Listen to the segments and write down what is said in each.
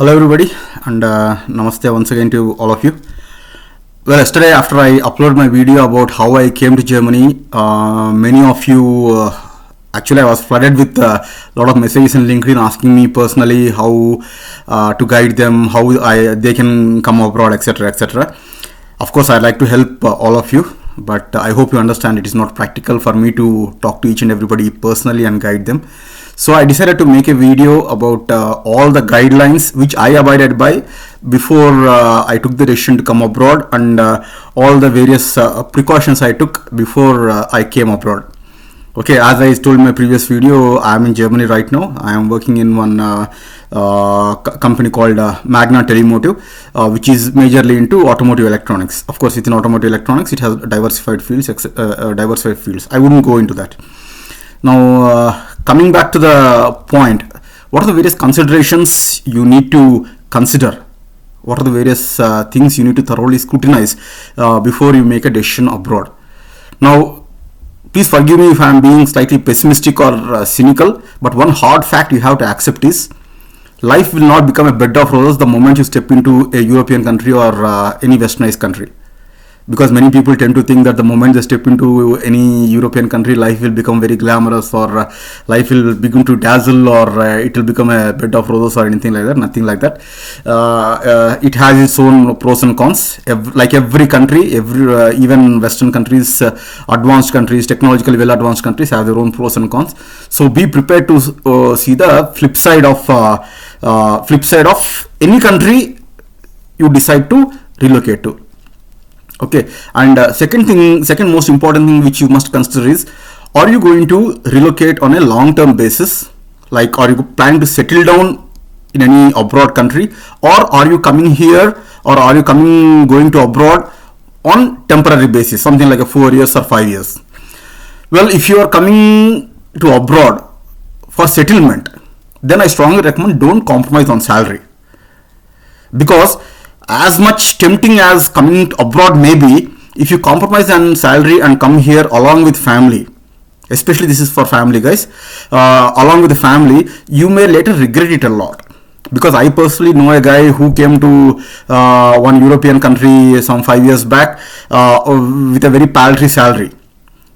Hello everybody and namaste once again to all of you. Well, yesterday after I uploaded my video about how I came to Germany, many of you actually I was flooded with a lot of messages in LinkedIn asking me personally how to guide them, how they can come abroad, etc., etc. Of course, I'd like to help all of you, but I hope you understand it is not practical for me to talk to each and everybody personally and guide them. So I decided to make a video about all the guidelines which I abided by before I took the decision to come abroad, and all the various precautions I took before I came abroad. Okay, as I told in my previous video, I am in Germany right now. I am working in one company called Magna Telemotive, which is majorly into automotive electronics. Of course, within automotive electronics, it has diversified fields. I wouldn't go into that. Now, coming back to the point, what are the various considerations you need to consider? What are the various things you need to thoroughly scrutinize before you make a decision abroad? Now, please forgive me if I am being slightly pessimistic or cynical, but one hard fact you have to accept is life will not become a bed of roses the moment you step into a European country or any westernized country. Because many people tend to think that the moment they step into any European country, life will become very glamorous, or life will begin to dazzle, or it will become a bed of roses or anything like that. Nothing like that. It has its own pros and cons. Like every country, even Western countries, advanced countries, technologically well advanced countries have their own pros and cons. So be prepared to see the flip side of any country you decide to relocate to. Okay, and second most important thing which you must consider is, are you going to relocate on a long-term basis? Like, are you planning to settle down in any abroad country, or are you coming here, or are you going to abroad on temporary basis, something like a 4 years or 5 years? Well, if you are coming to abroad for settlement, then I strongly recommend don't compromise on salary, because as much tempting as coming abroad may be, if you compromise on salary and come here along with family, especially this is for family guys, along with the family, you may later regret it a lot. Because I personally know a guy who came to one European country some 5 years back with a very paltry salary.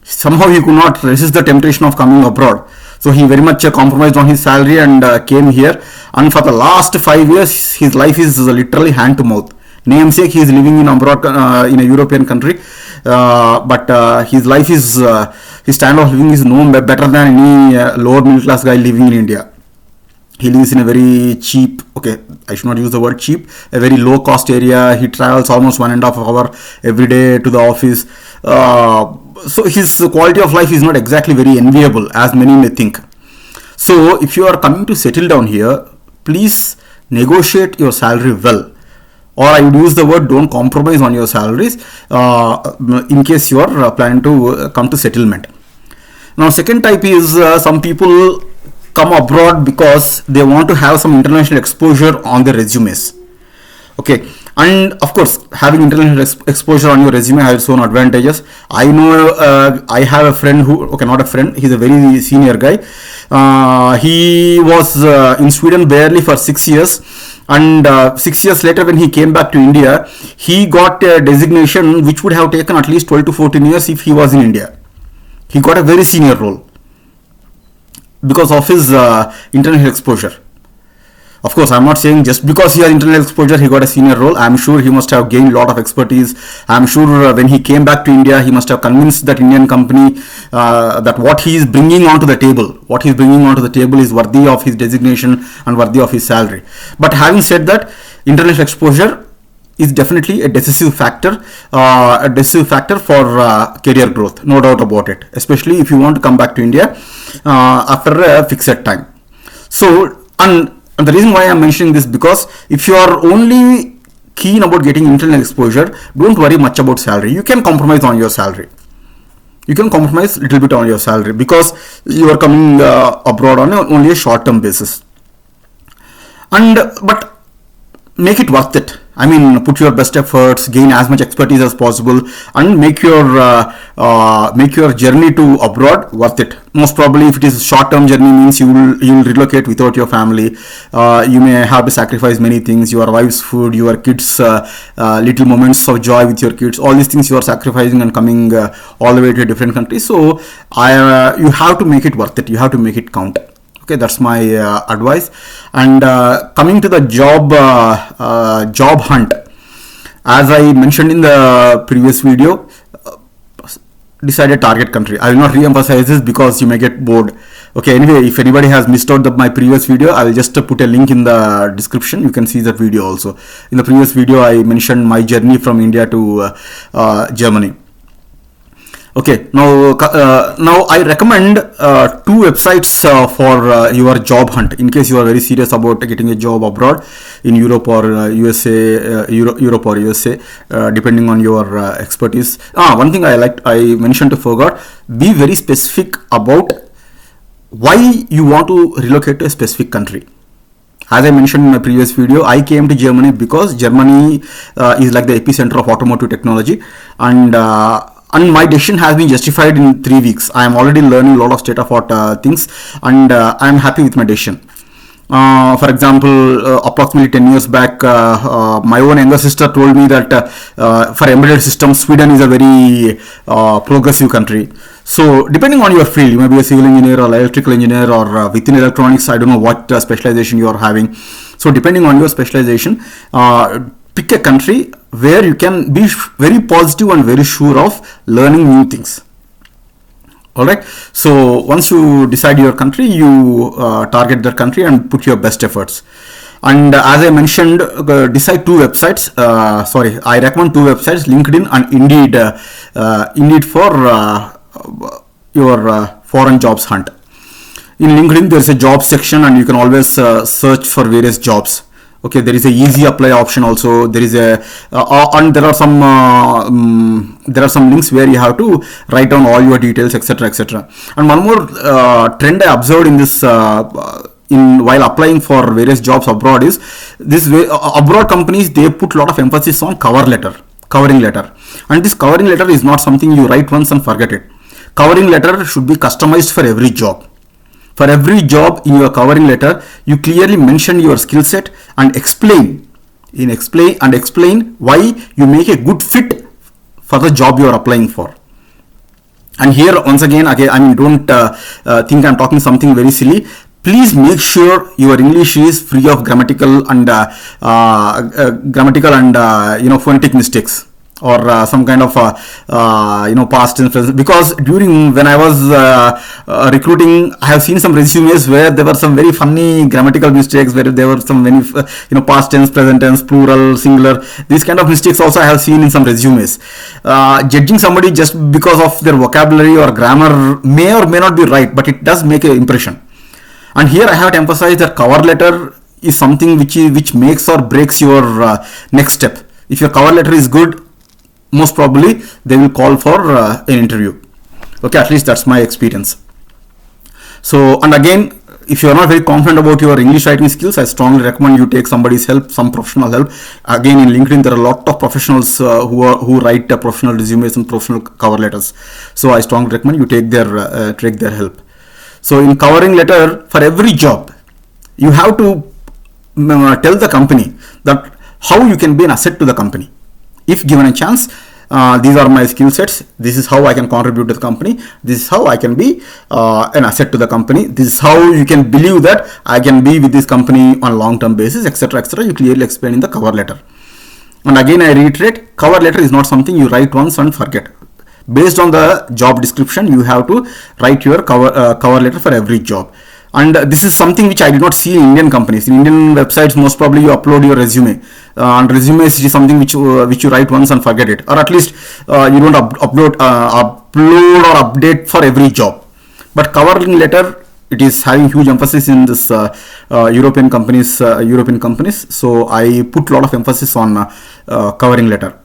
Somehow he could not resist the temptation of coming abroad. So he very much compromised on his salary and came here. And for the last 5 years, his life is literally hand to mouth. Namesake, he is living in abroad in a European country, but his life is his standard of living is no better than any lower middle class guy living in India. He lives in a very cheap, okay, I should not use the word cheap, a very low cost area. He travels almost 1.5 hours every day to the office. So his quality of life is not exactly very enviable as many may think. So if you are coming to settle down here, please negotiate your salary well. Or I would use the word don't compromise on your salaries in case you are planning to come to settlement. Now, second type is some people come abroad because they want to have some international exposure on their resumes. Okay, and of course, having international exposure on your resume has its own advantages. I know I have a friend who, okay, not a friend, he's a very senior guy. He was in Sweden barely for 6 years, and 6 years later when he came back to India, he got a designation which would have taken at least 12 to 14 years if he was in India. He got a very senior role because of his international exposure. Of course, I'm not saying just because he has international exposure, he got a senior role. I'm sure he must have gained a lot of expertise. I'm sure when he came back to India, he must have convinced that Indian company that what he is bringing onto the table is worthy of his designation and worthy of his salary. But having said that, international exposure is definitely a decisive factor for career growth, no doubt about it, especially if you want to come back to India after a fixed time. So, and the reason why I'm mentioning this, because if you are only keen about getting internal exposure, don't worry much about salary. You can compromise on your salary. You can compromise a little bit on your salary because you are coming abroad on only a short-term basis. But make it worth it. I mean, put your best efforts, gain as much expertise as possible, and make your journey to abroad worth it. Most probably, if it is short-term journey, means you will relocate without your family. You may have to sacrifice many things: your wife's food, your kids' little moments of joy with your kids. All these things you are sacrificing and coming all the way to a different country. So, you have to make it worth it. You have to make it count. Okay, that's my advice. And coming to the job hunt, as I mentioned in the previous video, decide a target country. I will not re-emphasize this because you may get bored. Okay, anyway, if anybody has missed out my previous video, I will just put a link in the description. You can see that video also. In the previous video, I mentioned my journey from India to Germany. Okay, now I recommend two websites for your job hunt in case you are very serious about getting a job abroad in Europe or USA, Europe or USA, depending on your expertise. One thing I mentioned to forgot: be very specific about why you want to relocate to a specific country. As I mentioned in my previous video, I came to Germany because Germany is like the epicenter of automotive technology, and my decision has been justified in 3 weeks. I am already learning a lot of state-of-art things, and I am happy with my decision. For example, approximately 10 years back, my own younger sister told me that for embedded systems, Sweden is a very progressive country. So, depending on your field, you may be a civil engineer or electrical engineer or within electronics, I don't know what specialization you are having. So, depending on your specialization, pick a country where you can be very positive and very sure of learning new things. Alright, so once you decide your country, you target that country and put your best efforts. And as I mentioned, decide two websites. I recommend two websites: LinkedIn and Indeed. Indeed for your foreign jobs hunt. In LinkedIn, there is a job section, and you can always search for various jobs. Okay, there is a easy apply option also. There is and there are some links where you have to write down all your details, etc., etc. And one more trend I observed in this while applying for various jobs abroad is this way. Abroad companies, they put a lot of emphasis on covering letter, and this covering letter is not something you write once and forget it. Covering letter should be customized for every job. For every job, in your covering letter, you clearly mention your skill set and explain why you make a good fit for the job you are applying for. And here, once again, I mean, don't think I'm talking something very silly. Please make sure your English is free of grammatical and phonetic mistakes, or some kind of past tense, present. Because when I was recruiting, I have seen some resumes where there were some very funny grammatical mistakes, where there were some very past tense, present tense, plural, singular. These kind of mistakes also I have seen in some resumes. Judging somebody just because of their vocabulary or grammar may or may not be right, but it does make an impression. And here I have to emphasize that cover letter is something which makes or breaks your next step. If your cover letter is good, most probably they will call for an interview. Okay, at least that's my experience. So, and again, if you are not very confident about your English writing skills, I strongly recommend you take somebody's help, some professional help. Again, in LinkedIn, there are a lot of professionals who write professional resumes and professional cover letters. So, I strongly recommend you take their help. So, in covering letter for every job, you have to tell the company that how you can be an asset to the company. If given a chance, these are my skill sets. This is how I can contribute to the company. This is how I can be an asset to the company. This is how you can believe that I can be with this company on a long-term basis, etc., etc. You clearly explain in the cover letter. And again, I reiterate, cover letter is not something you write once and forget. Based on the job description, you have to write your cover letter for every job. And this is something which I did not see in Indian companies. In Indian websites, most probably you upload your resume. And resume is something which you write once and forget it. Or at least you don't upload or update for every job. But covering letter, it is having huge emphasis in this European companies. So I put a lot of emphasis on covering letter.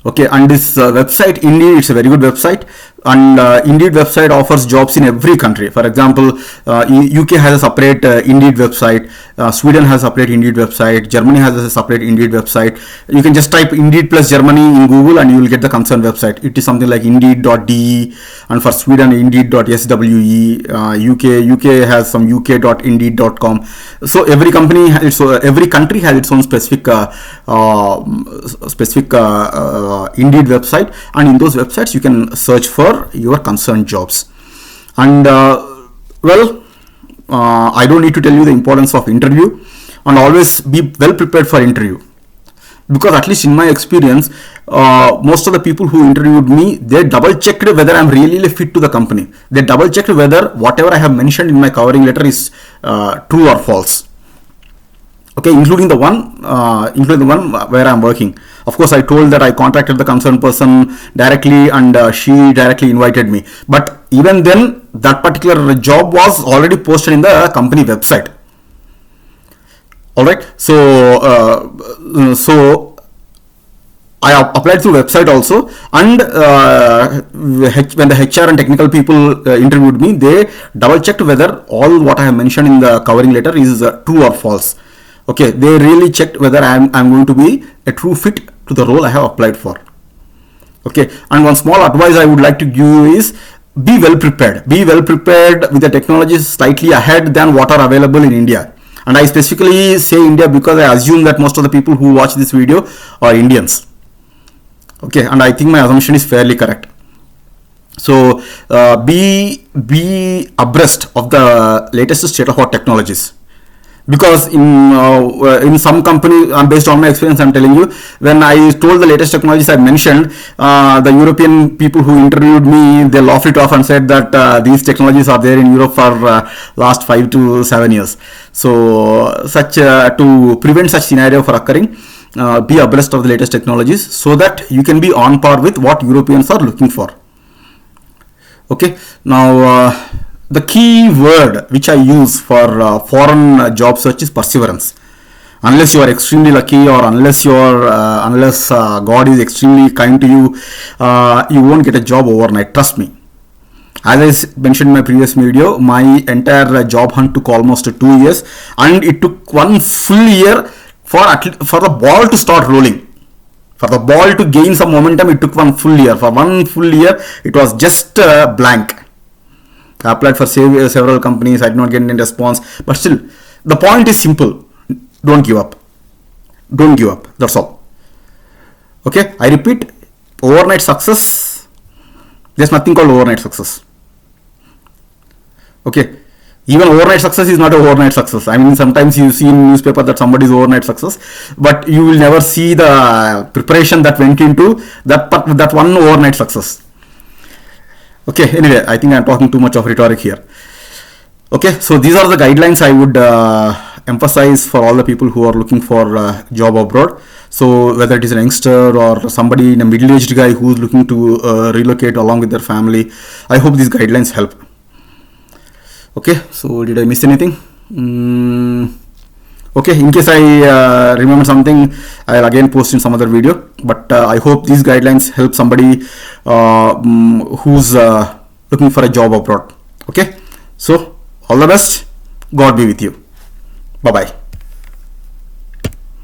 Okay, and this website, Indeed, it's a very good website, and Indeed website offers jobs in every country. For example, UK has a separate Indeed website. Sweden has a separate Indeed website. Germany has a separate Indeed website. You can just type Indeed plus Germany in Google and you will get the concerned website. It is something like Indeed.de, and for Sweden Indeed.swe. UK has some UK.indeed.com. So every company every country has its own specific Indeed website, and in those websites you can search for your concerned jobs. And I don't need to tell you the importance of interview, and always be well prepared for interview, because at least in my experience, most of the people who interviewed me, they double checked whether I'm really fit to the company. They double checked whether whatever I have mentioned in my covering letter is true or false. Okay, including the one where I'm working. Of course, I told that I contacted the concerned person directly, and she directly invited me. But even then, that particular job was already posted in the company website. All right. So I applied through website also, and when the HR and technical people interviewed me, they double checked whether all what I have mentioned in the covering letter is true or false. Okay, they really checked whether I'm going to be a true fit to the role I have applied for. Okay, and one small advice I would like to give you is be well prepared. Be well prepared with the technologies slightly ahead than what are available in India. And I specifically say India because I assume that most of the people who watch this video are Indians. Okay, and I think my assumption is fairly correct. So be abreast of the latest state of our technologies. Because in some company, based on my experience, I'm telling you, when I told the latest technologies I mentioned, the European people who interviewed me, they laughed it off and said that these technologies are there in Europe for last 5 to 7 years. So to prevent such scenario from occurring, be abreast of the latest technologies so that you can be on par with what Europeans are looking for. Okay, now the key word which I use for foreign job search is perseverance. Unless you are extremely lucky, or unless God is extremely kind to you, you won't get a job overnight. Trust me. As I mentioned in my previous video, my entire job hunt took almost 2 years, and it took 1 full year for the ball to start rolling. For the ball to gain some momentum, it took 1 full year. For 1 full year, it was just blank. I applied for several companies. I did not get any response. But still, the point is simple. Don't give up. Don't give up. That's all. Okay. I repeat, overnight success. There's nothing called overnight success. Okay. Even overnight success is not an overnight success. I mean, sometimes you see in newspaper that somebody is overnight success, but you will never see the preparation that went into that one overnight success. Okay, anyway, I think I'm talking too much of rhetoric here. Okay, so these are the guidelines I would emphasize for all the people who are looking for a job abroad. So whether it is a youngster or somebody in a middle-aged guy who is looking to relocate along with their family, I hope these guidelines help. Okay, so did I miss anything? Okay, in case I remember something, I'll again post in some other video. But I hope these guidelines help somebody who's looking for a job abroad. Okay, so all the best. God be with you. Bye-bye.